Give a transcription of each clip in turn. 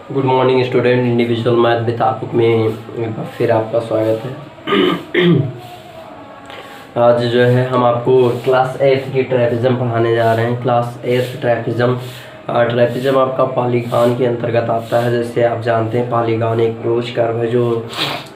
Good morning student. Individual math with topic में एक बार फिर आपका स्वागत है। आज जो है हम आपको क्लास 8 की ट्रैपिज्म पढ़ाने जा रहे हैं। क्लास 8 ट्रैपिज्म आपका पॉलीगॉन के अंतर्गत आता है। जैसे आप जानते हैं पॉलीगॉन एक क्लोज कर्व है जो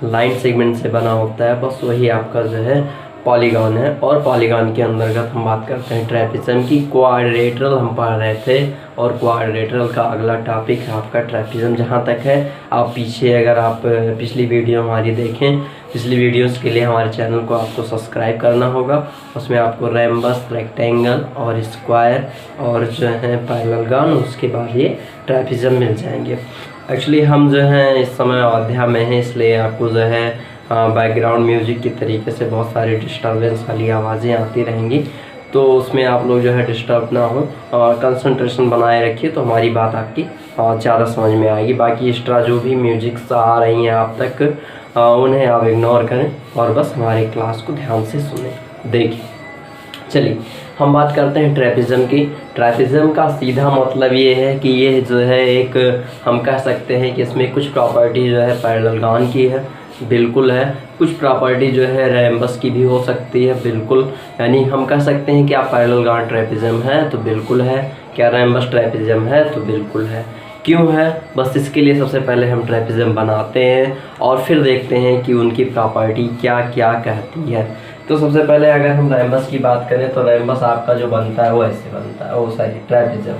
लाइन सेगमेंट से बना होता है, बस वही आपका जो है पॉलीगॉन है। और पॉलीगॉन के अंतर्गत हम बात करते हैं ट्रैपिज्म की। क्वाड्रिलेटरल हम पढ़ रहे थे और क्वाड्रिलेटरल का अगला टॉपिक है आपका ट्रैपिज्म। जहाँ तक है आप पीछे अगर आप पिछली वीडियो हमारी देखें, पिछली वीडियोस के लिए हमारे चैनल को आपको सब्सक्राइब करना होगा। उसमें आपको रैम्बस, रेक्टेंगल और स्क्वायर और जो है पैरेललोग्राम, उसके बाद ये ट्रैपिज्म मिल जाएंगे। एक्चुअली हम जो है इस समय अयोध्या में हैं, इसलिए आपको जो है बैकग्राउंड म्यूजिक की तरीके से बहुत सारी डिस्टर्बेंस वाली आवाज़ें आती रहेंगी, तो उसमें आप लोग जो है डिस्टर्ब ना हो और कंसंट्रेशन बनाए रखिए, तो हमारी बात आपकी ज़्यादा समझ में आएगी। बाकी एक्स्ट्रा जो भी म्यूजिक्स आ रही हैं आप तक उन्हें आप इग्नोर करें और बस हमारी क्लास को ध्यान से सुनें। देखिए, चलिए हम बात करते हैं ट्रैपिज्म की। ट्रैपिज्म का सीधा मतलब ये है कि ये जो है एक, हम कह सकते हैं कि इसमें कुछ प्रॉपर्टी जो है पैरेललोग्राम की है, बिल्कुल है। कुछ प्रॉपर्टी जो है रैम्बस की भी हो सकती है, बिल्कुल। यानी हम कह सकते हैं कि आप पैरेललोग्राम ट्रैपिज्म है तो बिल्कुल है, क्या रैम्बस ट्रैपिज्म है तो बिल्कुल है। क्यों है, बस इसके लिए सबसे पहले हम ट्रैपिज्म बनाते हैं और फिर देखते हैं कि उनकी प्रॉपर्टी क्या क्या कहती है। तो सबसे पहले अगर हम रैम्बस की बात करें तो रैम्बस आपका जो बनता है वो ऐसे बनता है, वो सॉरी ट्रैपिज्म,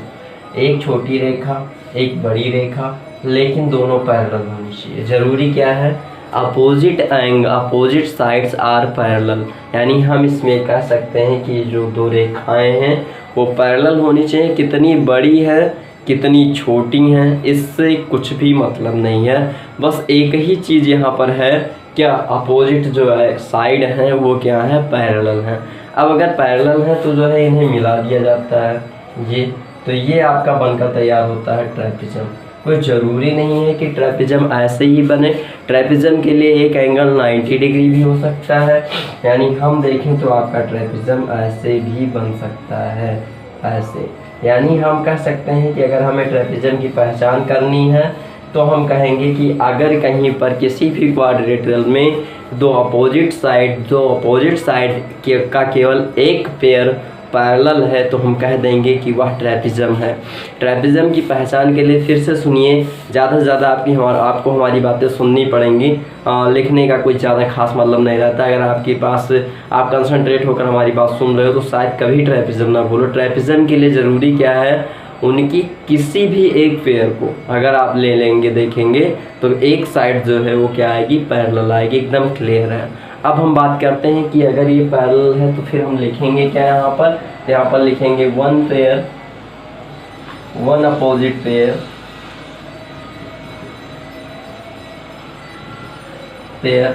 एक छोटी रेखा एक बड़ी रेखा, लेकिन दोनों पैरेलल होनी चाहिए। ज़रूरी क्या है, अपोजिट साइड्स आर पैरेलल। यानी हम इसमें कह सकते हैं कि जो दो रेखाएं हैं वो पैरेलल होनी चाहिए। कितनी बड़ी है कितनी छोटी हैं इससे कुछ भी मतलब नहीं है, बस एक ही चीज़ यहाँ पर है, क्या अपोजिट जो है साइड हैं वो क्या है, पैरेलल हैं। अब अगर पैरेलल है तो जो है इन्हें मिला दिया जाता है, तो ये आपका बनकर तैयार होता है ट्रैपिज्म। कोई ज़रूरी नहीं है कि ट्रैपिज्म ऐसे ही बने। ट्रैपिज्म के लिए एक एंगल 90 डिग्री भी हो सकता है। यानी हम देखें तो आपका ट्रैपिज्म ऐसे भी बन सकता है, ऐसे। यानी हम कह सकते हैं कि अगर हमें ट्रैपिज्म की पहचान करनी है तो हम कहेंगे कि अगर कहीं पर किसी भी क्वाड्रिलेटरल में दो अपोजिट साइड का केवल एक पेयर पैरेलल है तो हम कह देंगे कि वह ट्रैपिज्म है। ट्रैपिज्म की पहचान के लिए फिर से सुनिए, ज़्यादा से ज़्यादा आपको हमारी बातें सुननी पड़ेंगी, लिखने का कोई ज़्यादा खास मतलब नहीं रहता। अगर आपके पास आप कंसंट्रेट होकर हमारी बात सुन रहे हो तो शायद कभी ट्रैपिज्म ना भूलो। ट्रैपिज्म के लिए ज़रूरी क्या है, उनकी किसी भी एक पेयर को अगर आप ले लेंगे, देखेंगे तो एक साइड जो है वो क्या आएगी, पैरेलल आएगी, एकदम क्लियर है। अब हम बात करते हैं कि अगर ये पैरेलल है तो फिर हम लिखेंगे क्या यहाँ पर लिखेंगे one opposite pair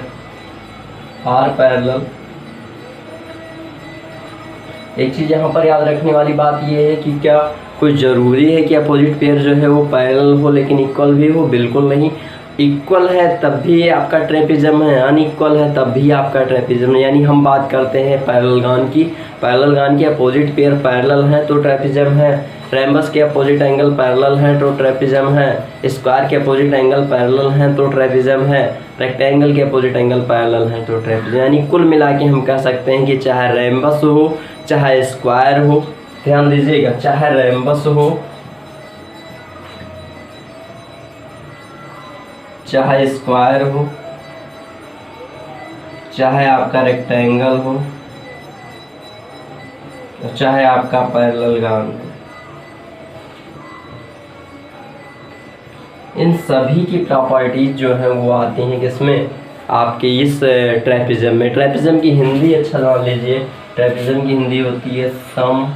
are parallel. एक चीज़ यहाँ पर याद रखने वाली बात ये है कि क्या कोई ज़रूरी है कि अपोजिट पेयर जो है वो पैरेलल हो लेकिन इक्वल भी हो, बिल्कुल नहीं। इक्वल है तब भी आपका ट्रैपिज्म है, अनइक्वल है तब भी आपका ट्रैपिज्म है। यानी हम बात करते हैं पैरेललोग्राम की अपोजिट पेयर पैरेलल है तो ट्रैपिज्म है। रैम्बस के अपोजिट एंगल पैरेलल है तो ट्रैपिज्म है। स्क्वायर के अपोजिट एंगल पैरेलल हैं तो ट्रैपिज्म है। रेक्टेंगल के अपोजिट एंगल पैरेलल हैं तो ट्रैपिज्म। यानी कुल मिला के हम कह सकते हैं कि चाहे रैम्बस हो चाहे स्क्वायर हो, ध्यान दीजिएगा, चाहे रैम्बस हो चाहे स्क्वायर हो चाहे आपका रेक्टेंगल हो चाहे आपका पैरेललोग्राम हो, इन सभी की प्रॉपर्टीज जो है वो आती हैं किसमें, आपके इस ट्रैपिज्म में। ट्रैपिज्म की हिंदी अच्छा जान लीजिए, ट्रैपिज्म की हिंदी होती है समलंब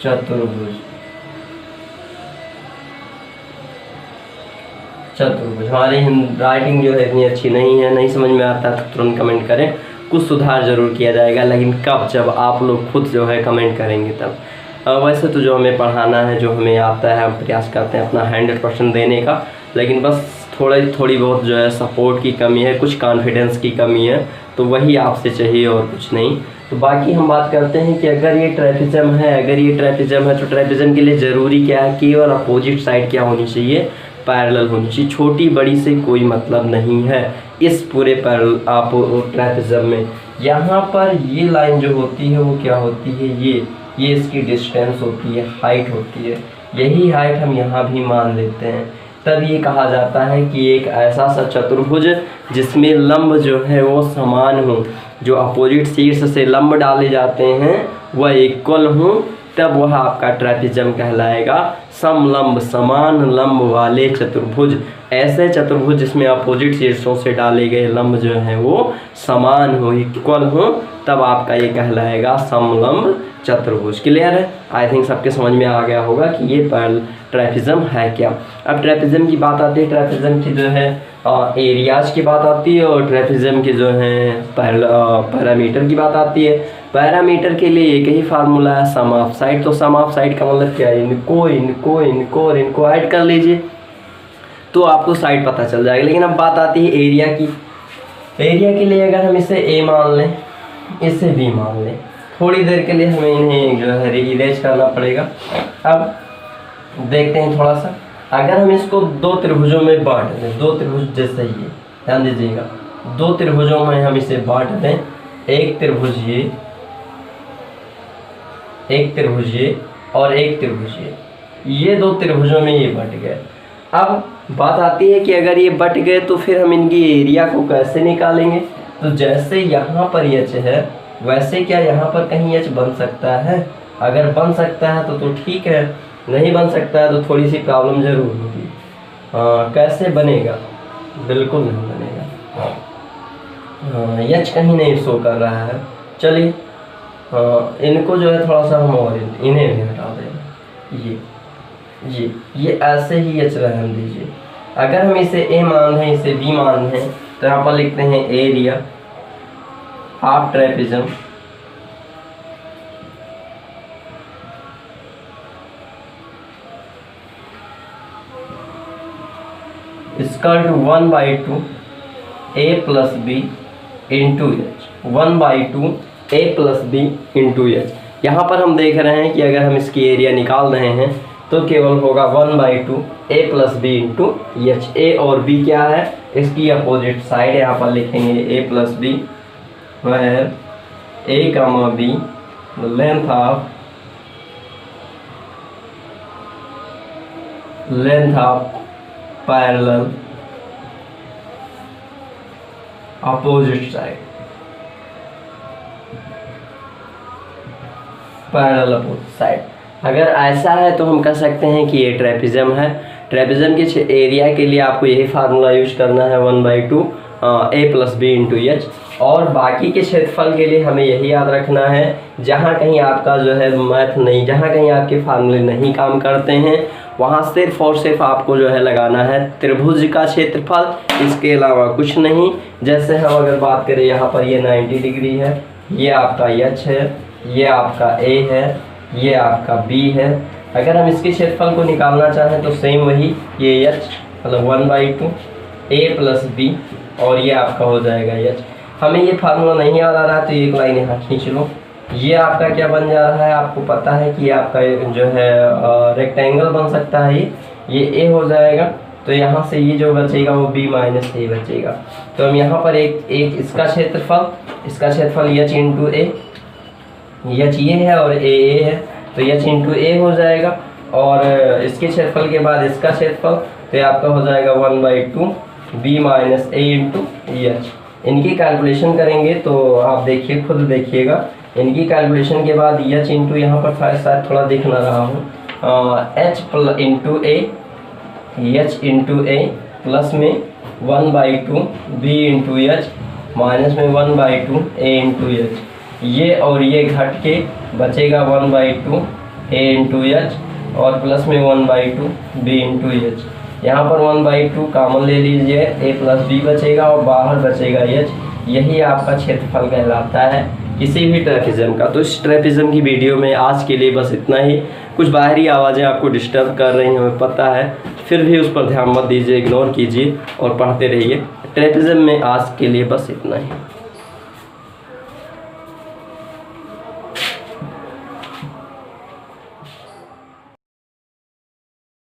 चतुर्भुज। हमारी राइटिंग जो है इतनी अच्छी नहीं है, नहीं समझ में आता तो तुरंत कमेंट करें, कुछ सुधार जरूर किया जाएगा, लेकिन कब, जब आप लोग खुद जो है कमेंट करेंगे तब। वैसे तो जो हमें पढ़ाना है, जो हमें आता है, हम प्रयास करते हैं अपना 100% देने का, लेकिन बस थोड़ी बहुत जो है सपोर्ट की कमी है, कुछ कॉन्फिडेंस की कमी है, तो वही आपसे चाहिए और कुछ नहीं। तो बाकी हम बात करते हैं कि अगर ये ट्रेपेजियम है तो ट्रेपेजियम के लिए ज़रूरी क्या है, केवल अपोजिट साइड क्या होनी चाहिए, पैरेलल होनी चाहिए। छोटी बड़ी से कोई मतलब नहीं है इस पूरे पैरेलल आप ट्रेपेजियम में। यहाँ पर ये लाइन जो होती है वो क्या होती है, ये इसकी डिस्टेंस होती है, हाइट होती है। यही हाइट हम यहाँ भी मान लेते हैं। तब ये कहा जाता है कि एक ऐसा सा चतुर्भुज जिसमें लंब जो है वो समान हो, जो अपोजिट शीर्ष से लंब डाले जाते हैं वह इक्वल हो, तब वह आपका ट्रेपेजियम कहलाएगा। समलंब समान लंब वाले चतुर्भुज, ऐसे चतुर्भुज जिसमें अपोजिट शीर्षों से डाले गए लंब जो हैं वो समान हो, इक्वल हो, तब आपका ये कहलाएगा समलंब चतुर्भुज। क्लियर है? आई थिंक सबके समझ में आ गया होगा कि ये ट्रेपेजियम है क्या। अब ट्रेपेजियम की बात आती है, ट्रेपेजियम की जो है एरियाज की बात आती है, और ट्रेपेजियम की जो है पैरामीटर की बात आती है। पैरामीटर के लिए एक ही फार्मूला है, सम ऑफ साइड। तो सम ऑफ साइड का मतलब क्या है, इनको ऐड कर लीजिए तो आपको साइड पता चल जाएगा। लेकिन अब बात आती है एरिया की। एरिया के लिए अगर हम इसे ए मान लें, इसे बी मान लें, थोड़ी देर के लिए हमें इन्हें जो है इरेज करना पड़ेगा। अब देखते हैं थोड़ा सा, अगर हम इसको दो त्रिभुजों में बांट दें, दो त्रिभुज जैसे ये, ध्यान दीजिएगा, दो त्रिभुजों में हम इसे बांट दें, एक त्रिभुज ये और एक त्रिभुज ये दो त्रिभुजों में ये बट गए। अब बात आती है कि अगर ये बट गए तो फिर हम इनकी एरिया को कैसे निकालेंगे। तो जैसे यहाँ पर एच है वैसे क्या यहाँ पर कहीं एच बन सकता है? अगर बन सकता है तो ठीक है, नहीं बन सकता है तो थोड़ी सी प्रॉब्लम जरूर होगी। कैसे बनेगा? बिल्कुल नहीं बनेगा। एच कहीं नहीं शो कर रहा है। चलिए इनको जो है थोड़ा सा हम और इन्हें भी हटा देंगे। ये ऐसे ही एच रहने दीजिए। अगर हम इसे ए मान लें, इसे बी मान लें, तो यहाँ पर लिखते हैं area of trapezium equal to 1/2 a plus B into H, 1/2 a plus B into H. यहाँ पर हम देख रहे हैं कि अगर हम इसकी एरिया निकाल रहे हैं तो केवल होगा 1/2 a plus B into h. A और बी क्या है? इसकी अपोजिट साइड। यहाँ पर लिखेंगे a plus B where a comma B length of parallel opposite side, parallel opposite side. अगर ऐसा है तो हम कह सकते हैं कि ये ट्रेपेजियम है। ट्रेपेजियम के एरिया के लिए आपको यही फार्मूला यूज करना है, 1/2 a plus B into H. और बाकी के क्षेत्रफल के लिए हमें यही याद रखना है, जहाँ कहीं आपका जो है मैथ नहीं, जहाँ कहीं आपके फार्मूले नहीं काम करते हैं, वहाँ सिर्फ और सिर्फ आपको जो है लगाना है त्रिभुज का क्षेत्रफल, इसके अलावा कुछ नहीं। जैसे हम अगर बात करें यहाँ पर ये 90 डिग्री है, ये आपका एच है, ये आपका ए है, ये आपका बी है। अगर हम इसके क्षेत्रफल को निकालना चाहें तो सेम वही, ये एच मतलब 1/2 a प्लस बी और ये आपका हो जाएगा एच। हमें ये फार्मूला नहीं याद आ रहा है तो एक लाइन यहाँ खींच लो। ये आपका क्या बन जा रहा है? आपको पता है कि ये आपका जो है रेक्टेंगल बन सकता है, ये ए हो जाएगा। तो यहाँ से ये जो बचेगा वो b माइनस ए बचेगा। तो हम यहाँ पर एक इसका क्षेत्रफल एच इंटू ए, एच ये है और ए है, तो एच इंटू ए हो जाएगा। और इसके क्षेत्रफल के बाद इसका क्षेत्रफल, तो ये आपका हो जाएगा 1/2 b माइनस ए इंटू एच। इनकी कैलकुलेशन करेंगे तो आप देखिए, खुद देखिएगा, इनकी कैलकुलेशन के बाद एच इंटू यहाँ पर शायद थोड़ा देख ना रहा हूँ, एच इंटू ए, एच इंटू ए प्लस में 1/2 बी इंटू एच माइनस में 1/2 ए इंटू एच। ये और ये घट के बचेगा 1/2 ए इंटू एच और प्लस में 1/2 बी इंटू एच। यहाँ पर 1/2 कॉमन ले लीजिए, ए प्लस बी बचेगा और बाहर बचेगा एच। यही आपका क्षेत्रफल कहलाता है किसी भी ट्रेपेजियम का। तो इस ट्रेपेजियम की वीडियो में आज के लिए बस इतना ही। कुछ बाहरी आवाज़ें आपको डिस्टर्ब कर रही हैं, हमें पता है, फिर भी उस पर ध्यान मत दीजिए, इग्नोर कीजिए और पढ़ते रहिए। ट्रेपेजियम में आज के लिए बस इतना ही।